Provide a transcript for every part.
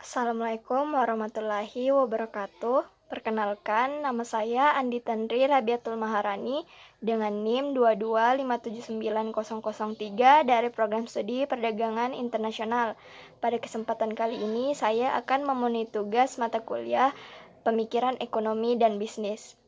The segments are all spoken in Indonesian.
Assalamualaikum warahmatullahi wabarakatuh. Perkenalkan, nama saya Andi Tandri Rabiatul Maharani dengan NIM 225790003 dari Program Studi Perdagangan Internasional. Pada kesempatan kali ini, saya akan memenuhi tugas mata kuliah Pemikiran Ekonomi dan Bisnis.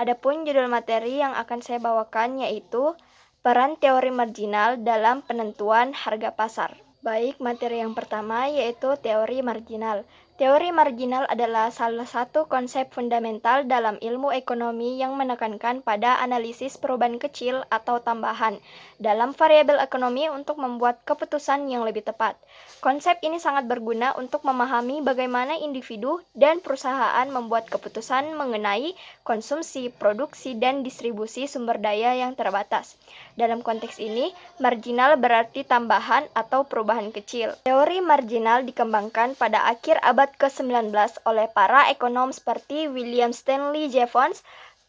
Adapun judul materi yang akan saya bawakan yaitu peran teori marginal dalam penentuan harga pasar. Baik, materi yang pertama yaitu teori marginal. Teori marginal adalah salah satu konsep fundamental dalam ilmu ekonomi yang menekankan pada analisis perubahan kecil atau tambahan dalam variabel ekonomi untuk membuat keputusan yang lebih tepat. Konsep ini sangat berguna untuk memahami bagaimana individu dan perusahaan membuat keputusan mengenai konsumsi, produksi, dan distribusi sumber daya yang terbatas. Dalam konteks ini, marginal berarti tambahan atau perubahan kecil. Teori marginal dikembangkan pada akhir abad ke-19 oleh para ekonom seperti William Stanley Jevons,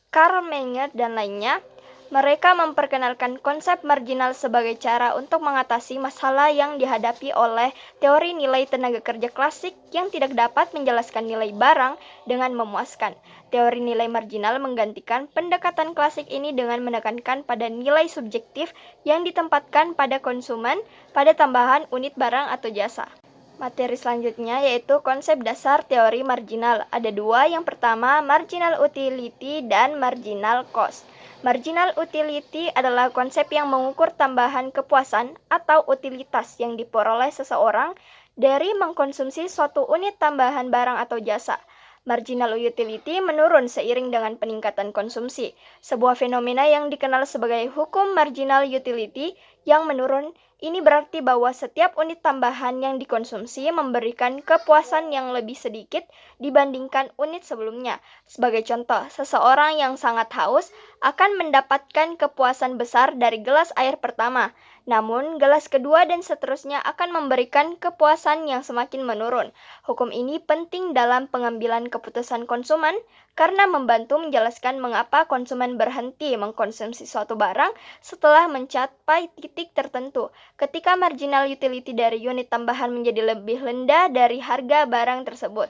Karl Menger, dan lainnya. Mereka memperkenalkan konsep marginal sebagai cara untuk mengatasi masalah yang dihadapi oleh teori nilai tenaga kerja klasik yang tidak dapat menjelaskan nilai barang dengan memuaskan. Teori nilai marginal menggantikan pendekatan klasik ini dengan menekankan pada nilai subjektif yang ditempatkan pada konsumen pada tambahan unit barang atau jasa. Materi selanjutnya yaitu konsep dasar teori marginal. Ada dua, yang pertama marginal utility dan marginal cost. Marginal utility adalah konsep yang mengukur tambahan kepuasan atau utilitas yang diperoleh seseorang dari mengkonsumsi suatu unit tambahan barang atau jasa. Marginal utility menurun seiring dengan peningkatan konsumsi, sebuah fenomena yang dikenal sebagai hukum marginal utility yang menurun. Ini berarti bahwa setiap unit tambahan yang dikonsumsi memberikan kepuasan yang lebih sedikit dibandingkan unit sebelumnya. Sebagai contoh, seseorang yang sangat haus akan mendapatkan kepuasan besar dari gelas air pertama, namun gelas kedua dan seterusnya akan memberikan kepuasan yang semakin menurun. Hukum ini penting dalam pengambilan keputusan konsumen karena membantu menjelaskan mengapa konsumen berhenti mengkonsumsi suatu barang setelah mencapai titik tertentu, ketika marginal utility dari unit tambahan menjadi lebih rendah dari harga barang tersebut.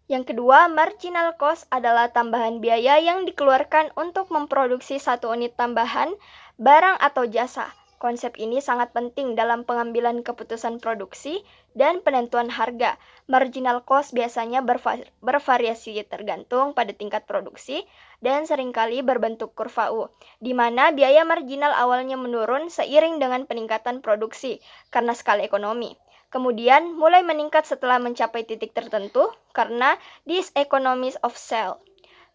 Yang kedua, marginal cost adalah tambahan biaya yang dikeluarkan untuk memproduksi satu unit tambahan barang atau jasa. Konsep ini sangat penting dalam pengambilan keputusan produksi dan penentuan harga. Marginal cost biasanya bervariasi tergantung pada tingkat produksi dan seringkali berbentuk kurva U, di mana biaya marginal awalnya menurun seiring dengan peningkatan produksi karena skala ekonomi. Kemudian mulai meningkat setelah mencapai titik tertentu karena diseconomies of scale.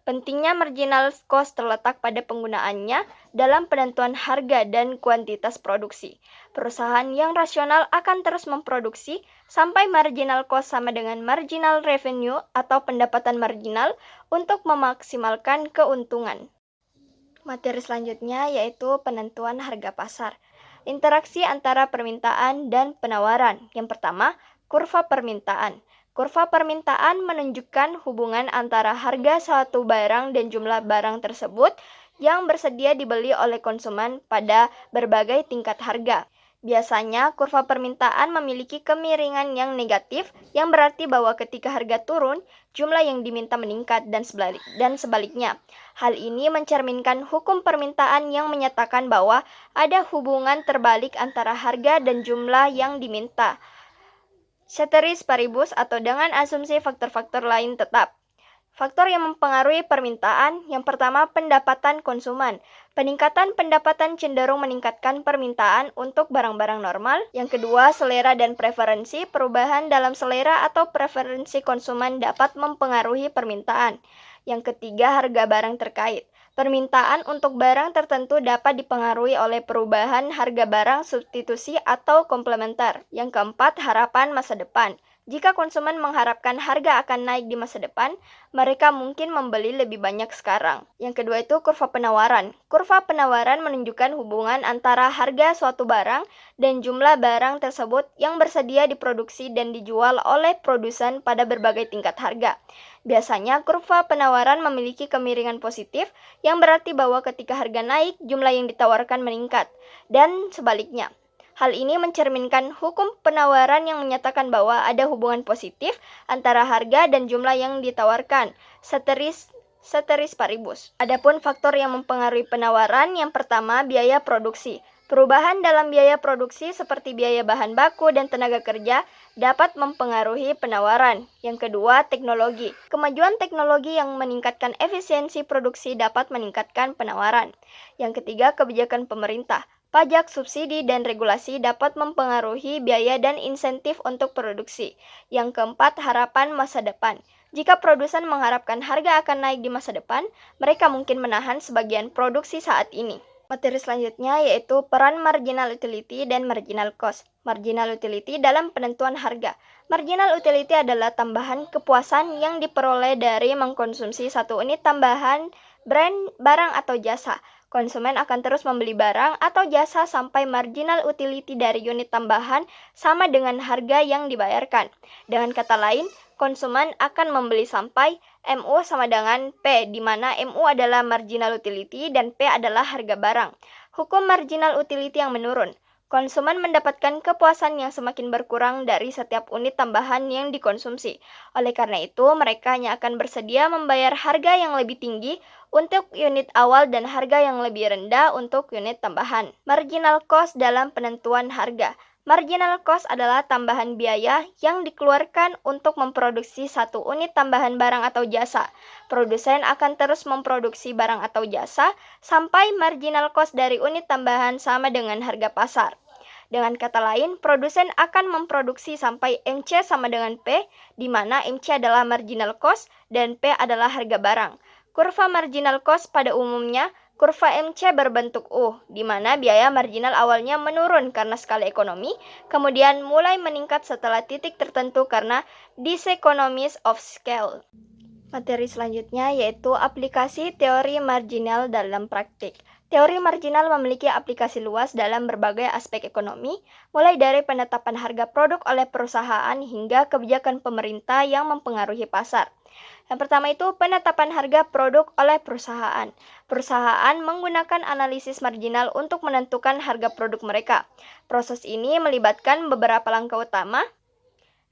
Pentingnya marginal cost terletak pada penggunaannya dalam penentuan harga dan kuantitas produksi. Perusahaan yang rasional akan terus memproduksi sampai marginal cost sama dengan marginal revenue atau pendapatan marginal untuk memaksimalkan keuntungan. Materi selanjutnya yaitu penentuan harga pasar. Interaksi antara permintaan dan penawaran. Yang pertama, kurva permintaan. Kurva permintaan menunjukkan hubungan antara harga suatu barang dan jumlah barang tersebut yang bersedia dibeli oleh konsumen pada berbagai tingkat harga. Biasanya, kurva permintaan memiliki kemiringan yang negatif, yang berarti bahwa ketika harga turun, jumlah yang diminta meningkat dan sebaliknya. Hal ini mencerminkan hukum permintaan yang menyatakan bahwa ada hubungan terbalik antara harga dan jumlah yang diminta. Ceteris paribus atau dengan asumsi faktor-faktor lain tetap. Faktor yang mempengaruhi permintaan, yang pertama pendapatan konsumen. Peningkatan pendapatan cenderung meningkatkan permintaan untuk barang-barang normal. Yang kedua, selera dan preferensi. Perubahan dalam selera atau preferensi konsumen dapat mempengaruhi permintaan. Yang ketiga, harga barang terkait. Permintaan untuk barang tertentu dapat dipengaruhi oleh perubahan harga barang substitusi atau komplementer. Yang keempat, harapan masa depan. Jika konsumen mengharapkan harga akan naik di masa depan, mereka mungkin membeli lebih banyak sekarang. Yang kedua itu kurva penawaran. Kurva penawaran menunjukkan hubungan antara harga suatu barang dan jumlah barang tersebut yang bersedia diproduksi dan dijual oleh produsen pada berbagai tingkat harga. Biasanya kurva penawaran memiliki kemiringan positif yang berarti bahwa ketika harga naik, jumlah yang ditawarkan meningkat, dan sebaliknya. Hal ini mencerminkan hukum penawaran yang menyatakan bahwa ada hubungan positif antara harga dan jumlah yang ditawarkan, ceteris paribus. Adapun faktor yang mempengaruhi penawaran, yang pertama biaya produksi. Perubahan dalam biaya produksi seperti biaya bahan baku dan tenaga kerja dapat mempengaruhi penawaran. Yang kedua, teknologi. Kemajuan teknologi yang meningkatkan efisiensi produksi dapat meningkatkan penawaran. Yang ketiga, kebijakan pemerintah. Pajak, subsidi, dan regulasi dapat mempengaruhi biaya dan insentif untuk produksi. Yang keempat, harapan masa depan. Jika produsen mengharapkan harga akan naik di masa depan, mereka mungkin menahan sebagian produksi saat ini. Materi selanjutnya yaitu peran marginal utility dan marginal cost. Marginal utility dalam penentuan harga. Marginal utility adalah tambahan kepuasan yang diperoleh dari mengkonsumsi satu unit tambahan barang atau jasa. Konsumen akan terus membeli barang atau jasa sampai marginal utility dari unit tambahan sama dengan harga yang dibayarkan. Dengan kata lain, konsumen akan membeli sampai MU sama dengan P, di mana MU adalah marginal utility dan P adalah harga barang. Hukum marginal utility yang menurun. Konsumen mendapatkan kepuasan yang semakin berkurang dari setiap unit tambahan yang dikonsumsi. Oleh karena itu, mereka hanya akan bersedia membayar harga yang lebih tinggi untuk unit awal dan harga yang lebih rendah untuk unit tambahan. Marginal cost dalam penentuan harga. Marginal cost adalah tambahan biaya yang dikeluarkan untuk memproduksi satu unit tambahan barang atau jasa. Produsen akan terus memproduksi barang atau jasa sampai marginal cost dari unit tambahan sama dengan harga pasar. Dengan kata lain, produsen akan memproduksi sampai MC sama dengan P, di mana MC adalah marginal cost dan P adalah harga barang. Kurva marginal cost pada umumnya kurva MC berbentuk U, di mana biaya marginal awalnya menurun karena skala ekonomi, kemudian mulai meningkat setelah titik tertentu karena diseconomies of scale. Materi selanjutnya yaitu aplikasi teori marginal dalam praktik. Teori marginal memiliki aplikasi luas dalam berbagai aspek ekonomi, mulai dari penetapan harga produk oleh perusahaan hingga kebijakan pemerintah yang mempengaruhi pasar. Yang pertama itu penetapan harga produk oleh perusahaan. Perusahaan menggunakan analisis marginal untuk menentukan harga produk mereka. Proses ini melibatkan beberapa langkah utama.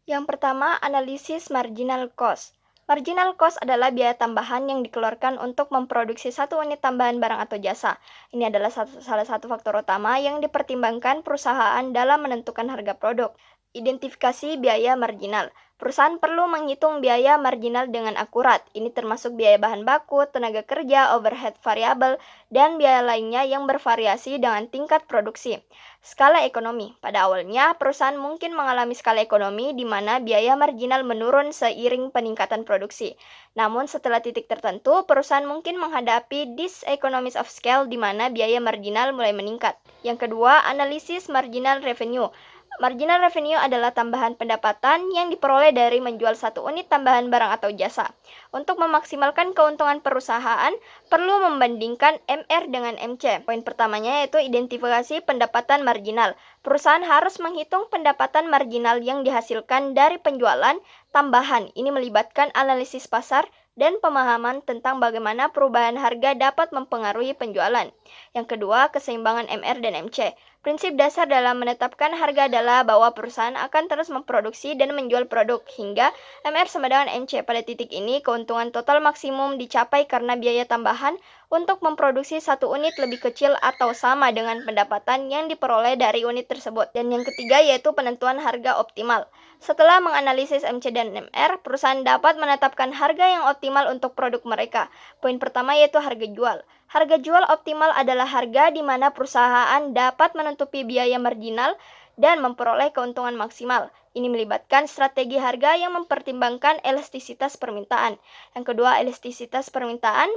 Yang pertama, analisis marginal cost. Marginal cost adalah biaya tambahan yang dikeluarkan untuk memproduksi satu unit tambahan barang atau jasa. Ini adalah salah satu faktor utama yang dipertimbangkan perusahaan dalam menentukan harga produk. Identifikasi biaya marginal. Perusahaan perlu menghitung biaya marginal dengan akurat. Ini termasuk biaya bahan baku, tenaga kerja, overhead variabel, dan biaya lainnya yang bervariasi dengan tingkat produksi. Skala ekonomi. Pada awalnya, perusahaan mungkin mengalami skala ekonomi di mana biaya marginal menurun seiring peningkatan produksi. Namun setelah titik tertentu, perusahaan mungkin menghadapi diseconomies of scale di mana biaya marginal mulai meningkat. Yang kedua, analisis marginal revenue. Marginal revenue adalah tambahan pendapatan yang diperoleh dari menjual satu unit tambahan barang atau jasa. Untuk memaksimalkan keuntungan perusahaan, perlu membandingkan MR dengan MC. Poin pertamanya yaitu identifikasi pendapatan marginal. Perusahaan harus menghitung pendapatan marginal yang dihasilkan dari penjualan tambahan. Ini melibatkan analisis pasar dan pemahaman tentang bagaimana perubahan harga dapat mempengaruhi penjualan. Yang kedua, keseimbangan MR dan MC. Prinsip dasar dalam menetapkan harga adalah bahwa perusahaan akan terus memproduksi dan menjual produk hingga MR sama dengan MC. Pada titik ini, keuntungan total maksimum dicapai karena biaya tambahan untuk memproduksi satu unit lebih kecil atau sama dengan pendapatan yang diperoleh dari unit tersebut. Dan yang ketiga yaitu penentuan harga optimal. Setelah menganalisis MC dan MR, perusahaan dapat menetapkan harga yang optimal untuk produk mereka. Poin pertama yaitu harga jual. Harga jual optimal adalah harga di mana perusahaan dapat menutupi biaya marginal dan memperoleh keuntungan maksimal. Ini melibatkan strategi harga yang mempertimbangkan elastisitas permintaan. Yang kedua, elastisitas permintaan.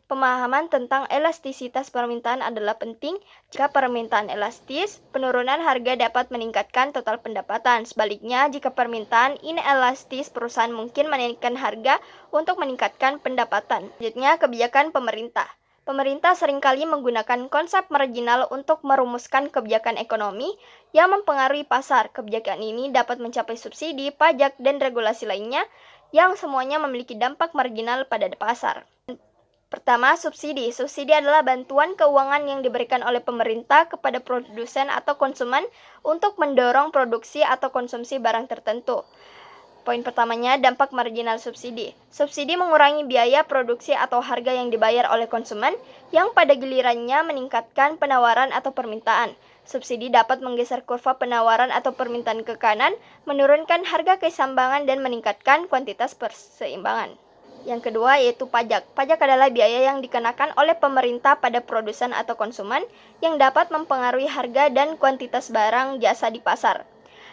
Pemahaman tentang elastisitas permintaan adalah penting. Jika permintaan elastis, penurunan harga dapat meningkatkan total pendapatan. Sebaliknya, jika permintaan inelastis, perusahaan mungkin menaikkan harga untuk meningkatkan pendapatan. Selanjutnya, kebijakan pemerintah. Pemerintah seringkali menggunakan konsep marginal untuk merumuskan kebijakan ekonomi yang mempengaruhi pasar. Kebijakan ini dapat mencapai subsidi, pajak, dan regulasi lainnya yang semuanya memiliki dampak marginal pada pasar. Pertama, subsidi. Subsidi adalah bantuan keuangan yang diberikan oleh pemerintah kepada produsen atau konsumen untuk mendorong produksi atau konsumsi barang tertentu. Poin pertamanya, dampak marginal subsidi. Subsidi mengurangi biaya produksi atau harga yang dibayar oleh konsumen yang pada gilirannya meningkatkan penawaran atau permintaan. Subsidi dapat menggeser kurva penawaran atau permintaan ke kanan, menurunkan harga keseimbangan dan meningkatkan kuantitas perseimbangan. Yang kedua yaitu pajak. Pajak adalah biaya yang dikenakan oleh pemerintah pada produsen atau konsumen yang dapat mempengaruhi harga dan kuantitas barang jasa di pasar.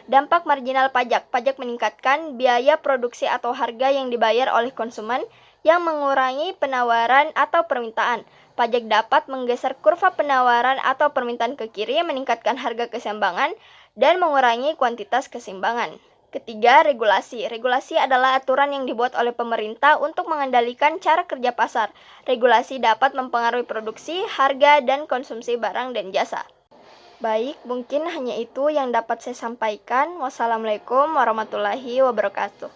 Dampak marginal pajak. Pajak meningkatkan biaya produksi atau harga yang dibayar oleh konsumen yang mengurangi penawaran atau permintaan. Pajak dapat menggeser kurva penawaran atau permintaan ke kiri, meningkatkan harga keseimbangan, dan mengurangi kuantitas keseimbangan. Ketiga, regulasi. Regulasi adalah aturan yang dibuat oleh pemerintah untuk mengendalikan cara kerja pasar. Regulasi dapat mempengaruhi produksi, harga, dan konsumsi barang dan jasa. Baik, mungkin hanya itu yang dapat saya sampaikan. Wassalamualaikum warahmatullahi wabarakatuh.